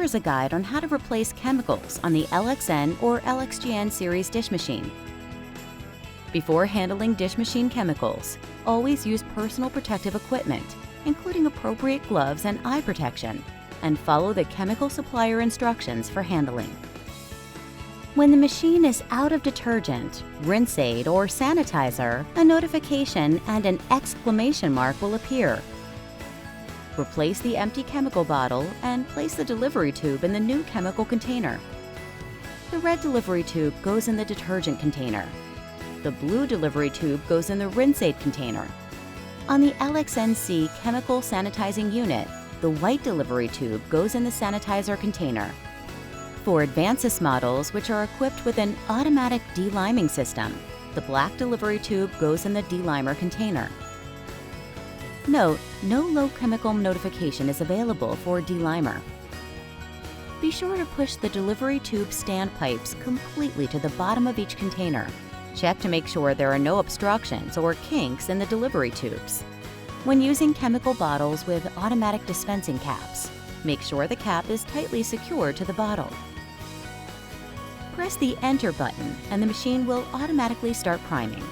is a guide on how to replace chemicals on the LXn or LXGN series dish machine. Before handling dish machine chemicals, always use personal protective equipment, including appropriate gloves and eye protection, and follow the chemical supplier instructions for handling. When the machine is out of detergent, rinse aid, or sanitizer, a notification and an exclamation mark will appear. Replace the empty chemical bottle and place the delivery tube in the new chemical container. The red delivery tube goes in the detergent container. The blue delivery tube goes in the rinse aid container. On the LXnC chemical sanitizing unit, the white delivery tube goes in the sanitizer container. For Advances models, which are equipped with an automatic deliming system, the black delivery tube goes in the delimer container. Note, no low chemical notification is available for delimer. Be sure to push the delivery tube standpipes completely to the bottom of each container. Check to make sure there are no obstructions or kinks in the delivery tubes. When using chemical bottles with automatic dispensing caps, make sure the cap is tightly secured to the bottle. Press the Enter button and the machine will automatically start priming.